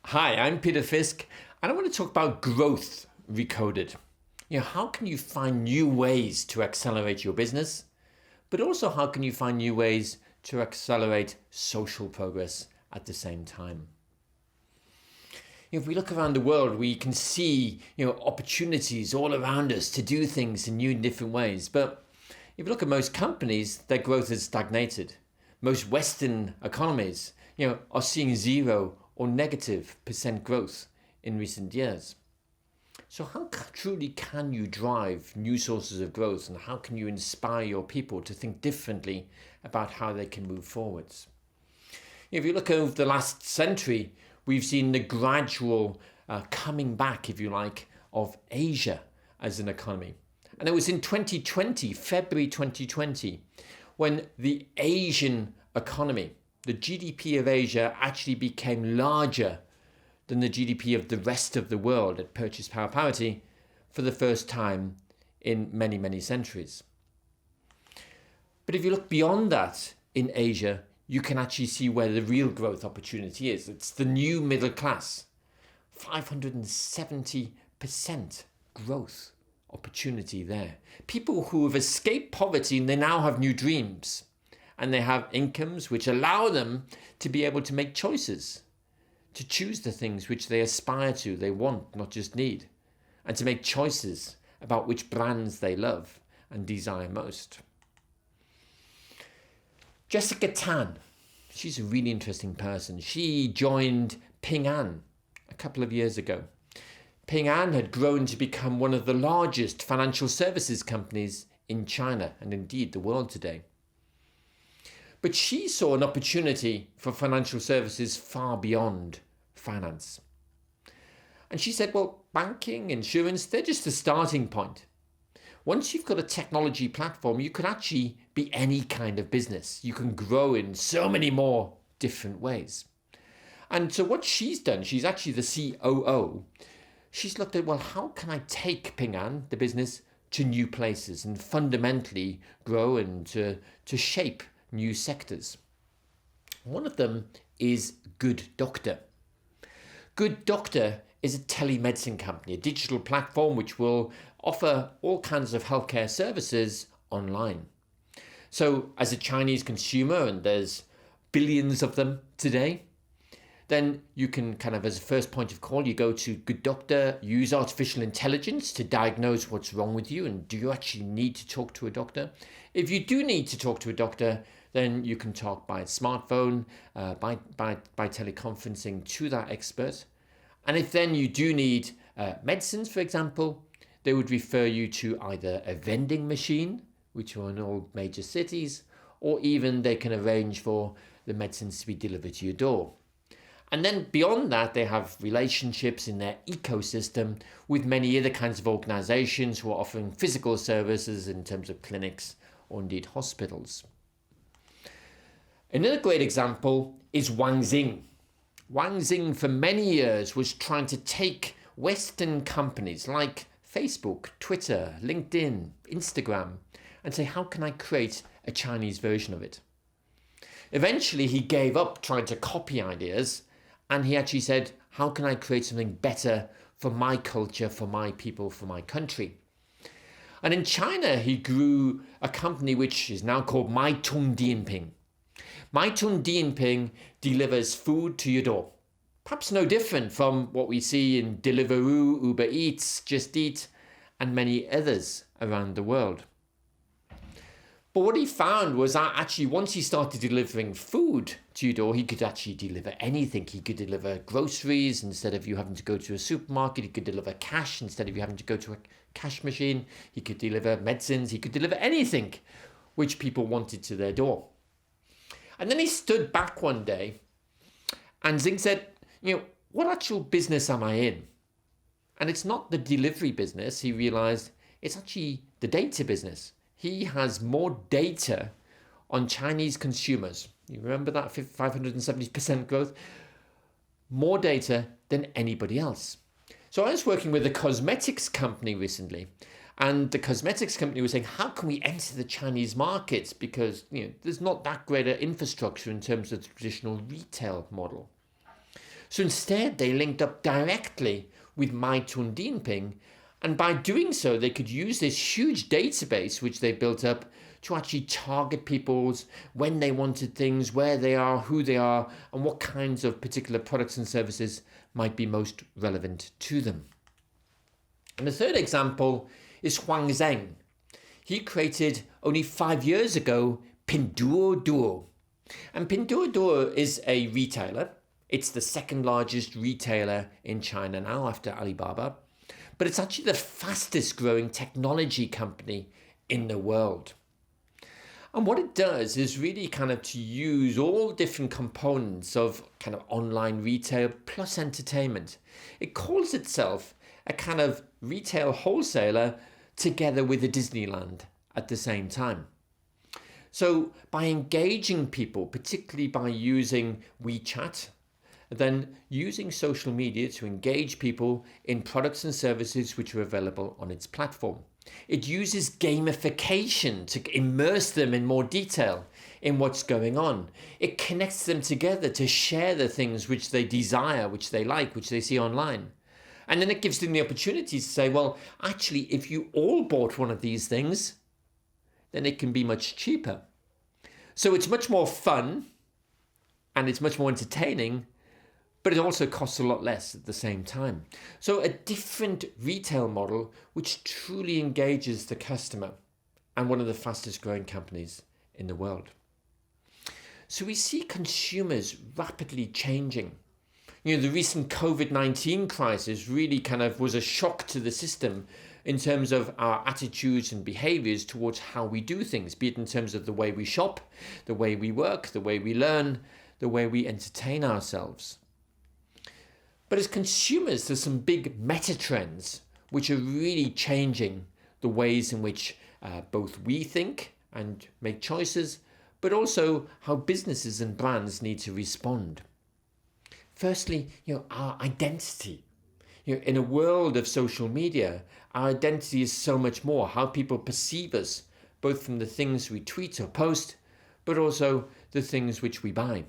Hi, I'm Peter Fisk, and I want to talk about growth recoded. How can you find new ways to accelerate your business, but also how can you find new ways to accelerate social progress at the same time? If we look around the world, we can see opportunities all around us to do things in new and different ways. But if you look at most companies, their growth has stagnated. Most Western economies, are seeing 0 or negative % growth in recent years. So how truly can you drive new sources of growth, and how can you inspire your people to think differently about how they can move forwards? If you look over the last century, we've seen the gradual coming back, if you like, of Asia as an economy. And it was in 2020, February 2020, when the Asian economy, the GDP of Asia, actually became larger than the GDP of the rest of the world at purchase power parity for the first time in many, many centuries. But if you look beyond that in Asia, you can actually see where the real growth opportunity is. It's the new middle class. 570% growth opportunity there. People who have escaped poverty and they now have new dreams. And they have incomes which allow them to be able to make choices, to choose the things which they aspire to, they want, not just need, and to make choices about which brands they love and desire most. Jessica Tan, she's a really interesting person. She joined Ping An a couple of years ago. Ping An had grown to become one of the largest financial services companies in China and indeed the world today. But she saw an opportunity for financial services far beyond finance. And she said, well, banking, insurance, they're just a starting point. Once you've got a technology platform, you can actually be any kind of business. You can grow in so many more different ways. And so what she's done, she's actually the COO. She's looked at, well, how can I take Ping An, the business, to new places and fundamentally grow and to shape new sectors. One of them is Good Doctor. Good Doctor is a telemedicine company, a digital platform which will offer all kinds of healthcare services online. So as a Chinese consumer, and there's billions of them today, then you can as a first point of call, you go to Good Doctor, use artificial intelligence to diagnose what's wrong with you, and do you actually need to talk to a doctor? If you do need to talk to a doctor, then you can talk by smartphone, by teleconferencing to that expert. And if then you do need medicines, for example, they would refer you to either a vending machine, which are in all major cities, or even they can arrange for the medicines to be delivered to your door. And then beyond that, they have relationships in their ecosystem with many other kinds of organizations who are offering physical services in terms of clinics or indeed hospitals. Another great example is Wang Xing. Wang Xing for many years was trying to take Western companies like Facebook, Twitter, LinkedIn, Instagram, and say, how can I create a Chinese version of it? Eventually, he gave up trying to copy ideas, and he actually said, how can I create something better for my culture, for my people, for my country? And in China, he grew a company which is now called Meituan-Dianping. Meituan-Dianping delivers food to your door. Perhaps no different from what we see in Deliveroo, Uber Eats, Just Eat, and many others around the world. But what he found was that actually once he started delivering food to your door, he could actually deliver anything. He could deliver groceries instead of you having to go to a supermarket. He could deliver cash instead of you having to go to a cash machine. He could deliver medicines. He could deliver anything which people wanted to their door. And then he stood back one day and Xing said, what actual business am I in? And it's not the delivery business. He realized it's actually the data business. He has more data on Chinese consumers. You remember that 570% growth? More data than anybody else. So I was working with a cosmetics company recently, and the cosmetics company was saying, how can we enter the Chinese markets? Because there's not that great an infrastructure in terms of the traditional retail model. So instead, they linked up directly with Meituan-Dianping, and by doing so, they could use this huge database which they built up to actually target people's when they wanted things, where they are, who they are, and what kinds of particular products and services might be most relevant to them. And the third example is Huang Zheng. He created only 5 years ago Pinduoduo. And Pinduoduo is a retailer. It's the second largest retailer in China now after Alibaba. But it's actually the fastest growing technology company in the world. And what it does is really kind of to use all different components of kind of online retail plus entertainment. It calls itself a kind of retail wholesaler together with a Disneyland at the same time. So by engaging people, particularly by using WeChat, then using social media to engage people in products and services which are available on its platform. It uses gamification to immerse them in more detail in what's going on. It connects them together to share the things which they desire, which they like, which they see online. And then it gives them the opportunity to say, well, actually, if you all bought one of these things, then it can be much cheaper. So it's much more fun and it's much more entertaining, but it also costs a lot less at the same time. So a different retail model which truly engages the customer, and one of the fastest growing companies in the world. So we see consumers rapidly changing. The recent COVID-19 crisis really kind of was a shock to the system in terms of our attitudes and behaviors towards how we do things, be it in terms of the way we shop, the way we work, the way we learn, the way we entertain ourselves. But as consumers, there's some big meta trends which are really changing the ways in which both we think and make choices, but also how businesses and brands need to respond. Firstly, our identity. In a world of social media, our identity is so much more how people perceive us, both from the things we tweet or post, but also the things which we buy.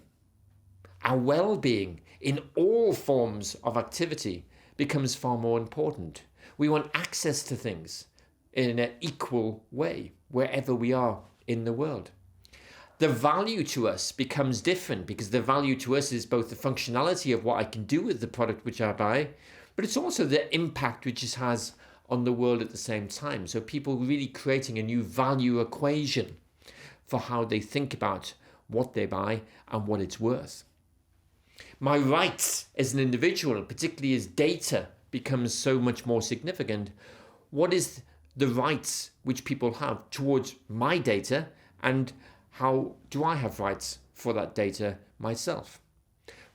Our well-being in all forms of activity becomes far more important. We want access to things in an equal way wherever we are in the world. The value to us becomes different because the value to us is both the functionality of what I can do with the product which I buy, but it's also the impact which it has on the world at the same time. So people really creating a new value equation for how they think about what they buy and what it's worth. My rights as an individual, particularly as data becomes so much more significant, what is the rights which people have towards my data, and how do I have rights for that data myself?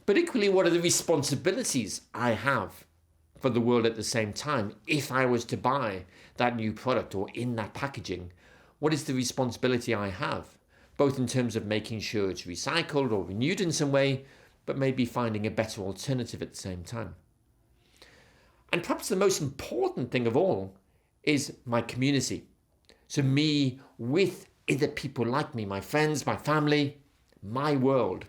But equally, what are the responsibilities I have for the world at the same time? If I was to buy that new product or in that packaging, what is the responsibility I have, both in terms of making sure it's recycled or renewed in some way, but maybe finding a better alternative at the same time. And perhaps the most important thing of all is my community. So me with other people like me, my friends, my family, my world.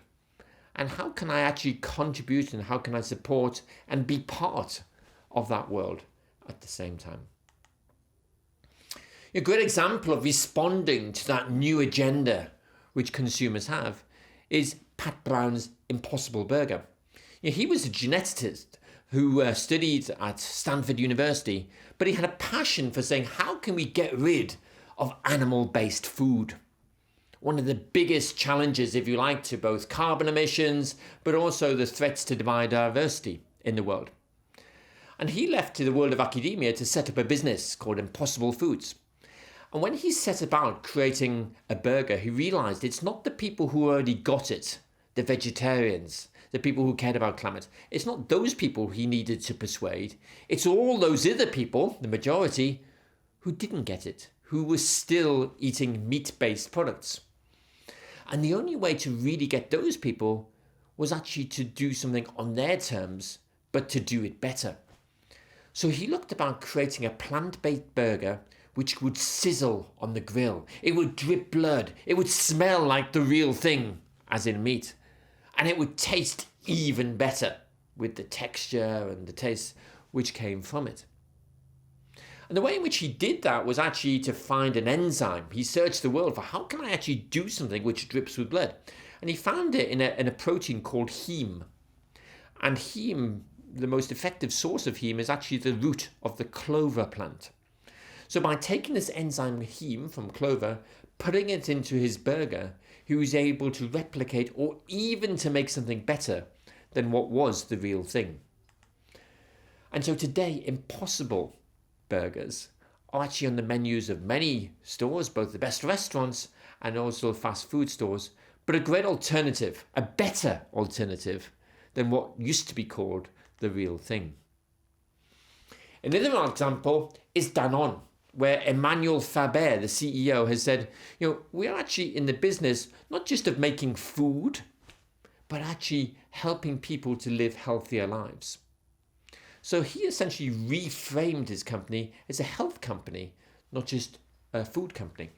And how can I actually contribute and how can I support and be part of that world at the same time? A great example of responding to that new agenda which consumers have is Pat Brown's Impossible Burger. He was a geneticist who studied at Stanford University, but he had a passion for saying, how can we get rid of animal-based food? One of the biggest challenges, if you like, to both carbon emissions, but also the threats to biodiversity in the world. And he left to the world of academia to set up a business called Impossible Foods. And when he set about creating a burger, he realized it's not the people who already got it, the vegetarians, the people who cared about climate. It's not those people he needed to persuade. It's all those other people, the majority, who didn't get it, who were still eating meat-based products. And the only way to really get those people was actually to do something on their terms, but to do it better. So he looked about creating a plant-based burger which would sizzle on the grill. It would drip blood. It would smell like the real thing, as in meat. And it would taste even better with the texture and the taste which came from it. And the way in which he did that was actually to find an enzyme. He searched the world for how can I actually do something which drips with blood? And he found it in a protein called heme. And heme, the most effective source of heme, is actually the root of the clover plant. So by taking this enzyme heme from clover, putting it into his burger, he was able to replicate or even to make something better than what was the real thing. And so today, Impossible burgers are actually on the menus of many stores, both the best restaurants and also fast food stores, but a great alternative, a better alternative than what used to be called the real thing. Another example is Danone, where Emmanuel Faber, the CEO, has said, we are actually in the business not just of making food, but actually helping people to live healthier lives. So he essentially reframed his company as a health company, not just a food company.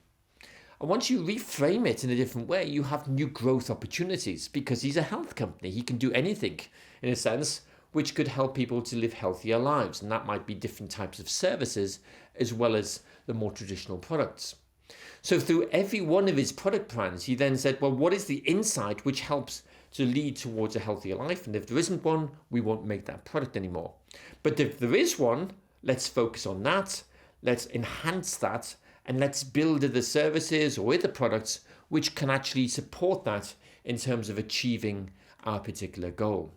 And once you reframe it in a different way, you have new growth opportunities because he's a health company. He can do anything, in a sense, which could help people to live healthier lives. And that might be different types of services as well as the more traditional products. So through every one of his product plans, he then said, well, what is the insight which helps to lead towards a healthier life? And if there isn't one, we won't make that product anymore. But if there is one, let's focus on that, let's enhance that, and let's build the services or the products which can actually support that in terms of achieving our particular goal.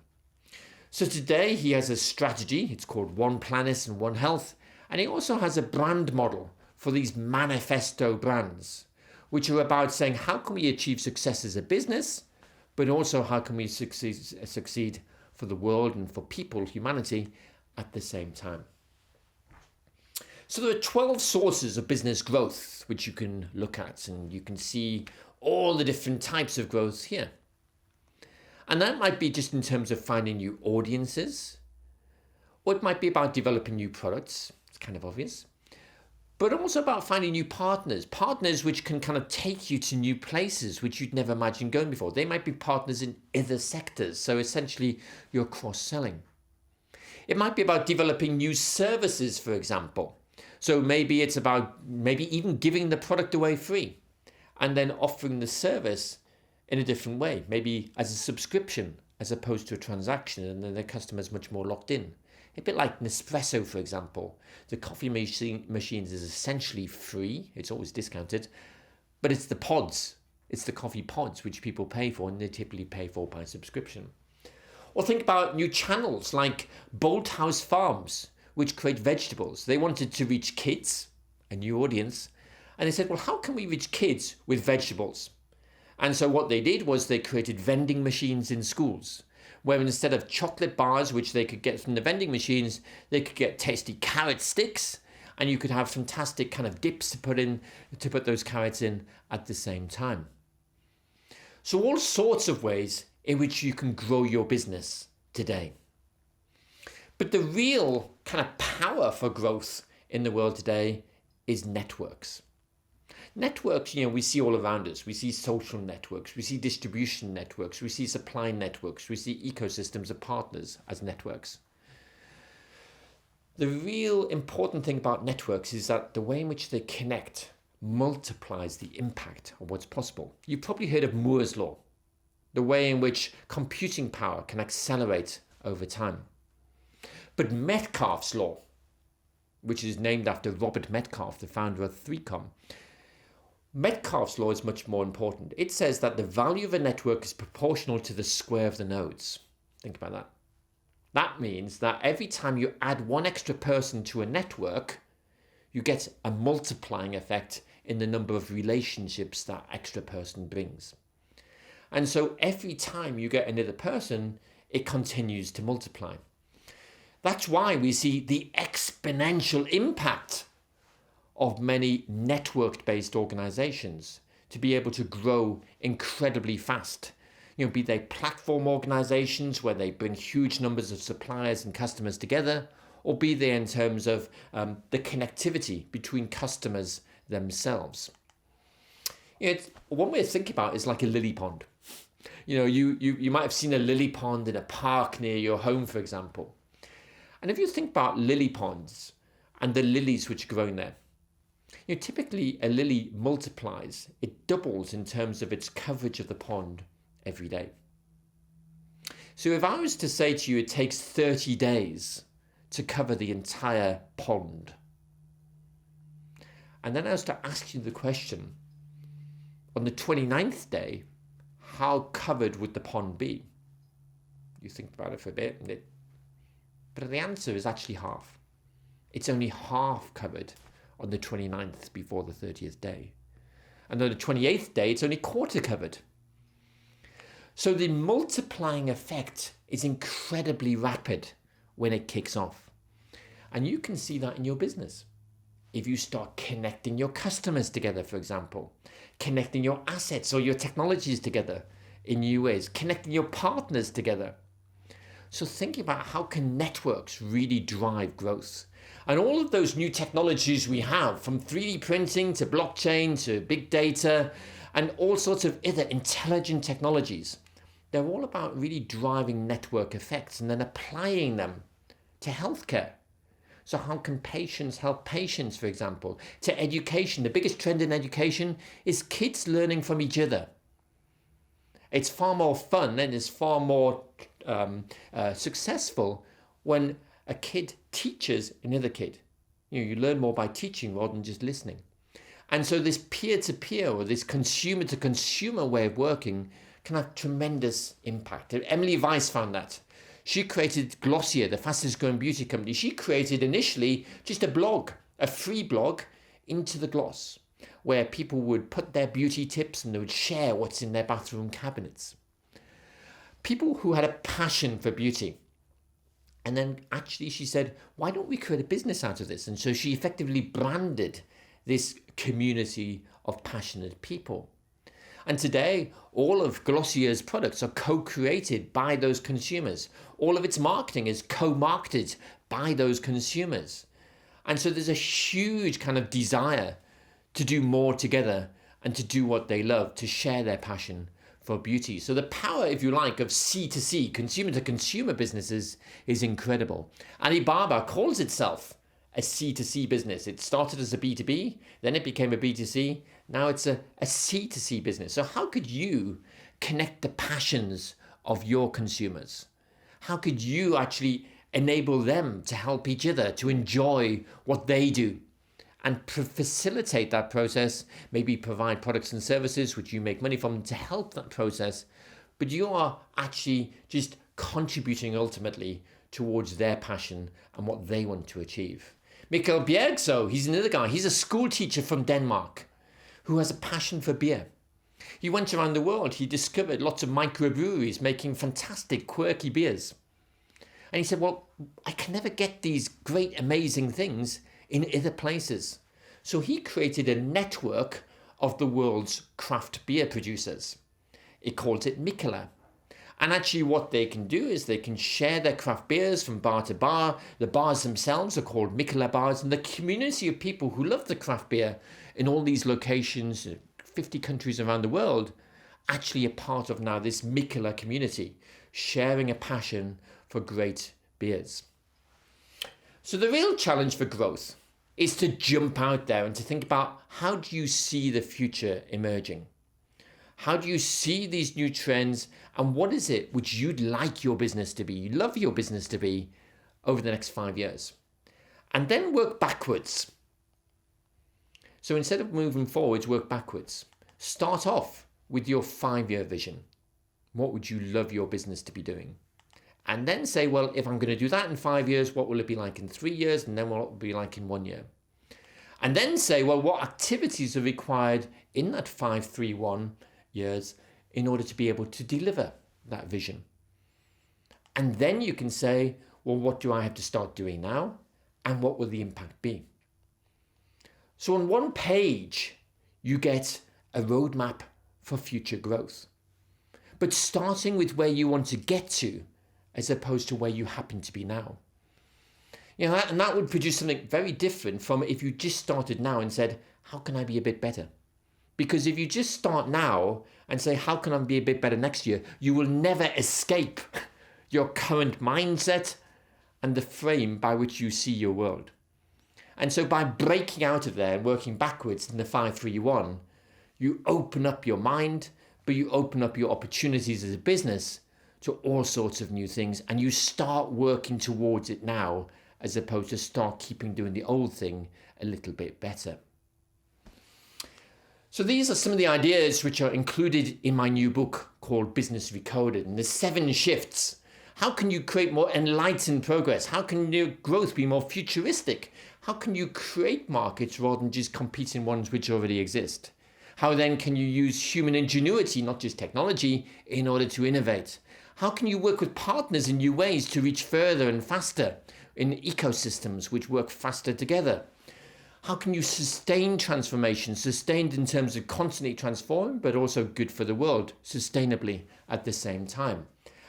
So today he has a strategy, it's called One Planet and One Health, and he also has a brand model for these manifesto brands, which are about saying how can we achieve success as a business, but also how can we succeed for the world and for people, humanity, at the same time. So there are 12 sources of business growth which you can look at, and you can see all the different types of growth here. And that might be just in terms of finding new audiences, or it might be about developing new products, it's kind of obvious, but also about finding new partners which can kind of take you to new places which you'd never imagined going before. They might be partners in other sectors, so essentially you're cross-selling. It might be about developing new services, for example. So maybe it's about even giving the product away free and then offering the service in a different way, maybe as a subscription as opposed to a transaction, and then the customer's much more locked in. A bit like Nespresso, for example. The coffee machines is essentially free. It's always discounted, but it's the pods. It's the coffee pods which people pay for, and they typically pay for by subscription. Or think about new channels like Bolthouse Farms, which create vegetables. They wanted to reach kids, a new audience, and they said, well, how can we reach kids with vegetables? And so what they did was they created vending machines in schools, where instead of chocolate bars, which they could get from the vending machines, they could get tasty carrot sticks, and you could have fantastic kind of dips to put those carrots in at the same time. So all sorts of ways in which you can grow your business today. But the real kind of power for growth in the world today is networks. Networks, we see all around us. We see social networks, we see distribution networks, we see supply networks, we see ecosystems of partners as networks. The real important thing about networks is that the way in which they connect multiplies the impact of what's possible. You've probably heard of Moore's Law, the way in which computing power can accelerate over time. But Metcalfe's Law, which is named after Robert Metcalfe, the founder of 3Com, Metcalfe's Law is much more important. It says that the value of a network is proportional to the square of the nodes. Think about that. That means that every time you add one extra person to a network, you get a multiplying effect in the number of relationships that extra person brings. And so every time you get another person, it continues to multiply. That's why we see the exponential impact of many network-based organizations to be able to grow incredibly fast. Be they platform organizations where they bring huge numbers of suppliers and customers together, or be they in terms of the connectivity between customers themselves. One way to think about it is like a lily pond. You might have seen a lily pond in a park near your home, for example. And if you think about lily ponds and the lilies which are growing there, typically a lily multiplies. It doubles in terms of its coverage of the pond every day. So if I was to say to you it takes 30 days to cover the entire pond, and then I was to ask you the question, on the 29th day, how covered would the pond be? You think about it for a bit, but the answer is actually half. It's only half covered on the 29th before the 30th day. And on the 28th day, it's only quarter covered. So the multiplying effect is incredibly rapid when it kicks off. And you can see that in your business. If you start connecting your customers together, for example, connecting your assets or your technologies together in new ways, connecting your partners together. So think about how can networks really drive growth. And all of those new technologies we have, from 3D printing to blockchain to big data and all sorts of other intelligent technologies, they're all about really driving network effects and then applying them to healthcare. So how can patients help patients, for example, to education? The biggest trend in education is kids learning from each other. It's far more fun and it's far more successful when a kid teaches another kid. You learn more by teaching rather than just listening. And so this peer-to-peer or this consumer-to-consumer way of working can have tremendous impact. Emily Weiss found that. She created Glossier, the fastest growing beauty company. She created initially just a blog, a free blog into the Gloss, where people would put their beauty tips and they would share what's in their bathroom cabinets. People who had a passion for beauty. And then actually she said, why don't we create a business out of this? And so she effectively branded this community of passionate people. And today, all of Glossier's products are co-created by those consumers. All of its marketing is co-marketed by those consumers. And so there's a huge kind of desire to do more together and to do what they love, to share their passion for beauty. So the power, if you like, of C2C, consumer-to-consumer businesses is incredible. Alibaba calls itself a C2C business. It started as a B2B, then it became a B2C. Now it's a C2C business. So how could you connect the passions of your consumers? How could you actually enable them to help each other, to enjoy what they do? And facilitate that process, maybe provide products and services which you make money from to help that process, but you are actually just contributing ultimately towards their passion and what they want to achieve. Mikkel Bjergso, he's another guy, he's a school teacher from Denmark who has a passion for beer. He went around the world, he discovered lots of microbreweries making fantastic, quirky beers. And he said, well, I can never get these great, amazing things in other places. So he created a network of the world's craft beer producers. He called it Mikkeller. And actually what they can do is they can share their craft beers from bar to bar. The bars themselves are called Mikkeller bars. And the community of people who love the craft beer in all these locations, 50 countries around the world, actually are part of now this Mikkeller community, sharing a passion for great beers. So the real challenge for growth is to jump out there and to think about, how do you see the future emerging? How do you see these new trends, and what is it which you'd like your business to be, you love your business to be over the next 5 years? And then work backwards. So instead of moving forwards, work backwards. Start off with your 5-year vision. What would you love your business to be doing? And then say, well, if I'm going to do that in 5 years, what will it be like in 3 years? And then what will it be like in 1 year? And then say, well, what activities are required in that 5, 3, 1 years in order to be able to deliver that vision? And then you can say, well, what do I have to start doing now? And what will the impact be? So on one page, you get a roadmap for future growth. But starting with where you want to get to, as opposed to where you happen to be now. And that would produce something very different from if you just started now and said, how can I be a bit better? Because if you just start now and say, how can I be a bit better next year? You will never escape your current mindset and the frame by which you see your world. And so by breaking out of there and working backwards in the 5-3-1, you open up your mind, but you open up your opportunities as a business to all sorts of new things, and you start working towards it now as opposed to start keeping doing the old thing a little bit better. So these are some of the ideas which are included in my new book called Business Recoded, and the 7 shifts. How can you create more enlightened progress? How can your growth be more futuristic? How can you create markets rather than just compete in ones which already exist? How then can you use human ingenuity, not just technology, in order to innovate? How can you work with partners in new ways to reach further and faster in ecosystems which work faster together? How can you sustain transformation, sustained in terms of constantly transforming, but also good for the world, sustainably at the same time?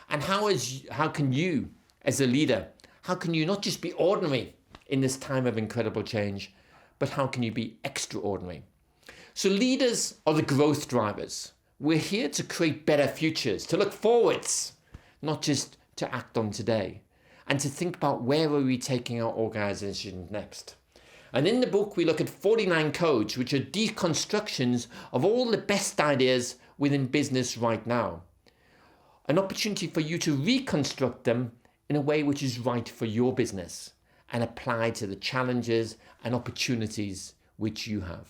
And how can you, as a leader, how can you not just be ordinary in this time of incredible change, but how can you be extraordinary? So leaders are the growth drivers. We're here to create better futures, to look forwards, not just to act on today, and to think about where are we taking our organization next. And in the book, we look at 49 codes, which are deconstructions of all the best ideas within business right now. An opportunity for you to reconstruct them in a way which is right for your business and apply to the challenges and opportunities which you have.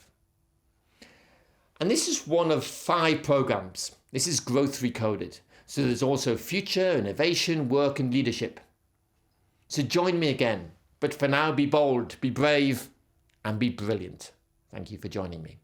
And this is one of 5 programs. This is Growth Recoded. So there's also future, innovation, work, and leadership. So join me again. But for now, be bold, be brave, and be brilliant. Thank you for joining me.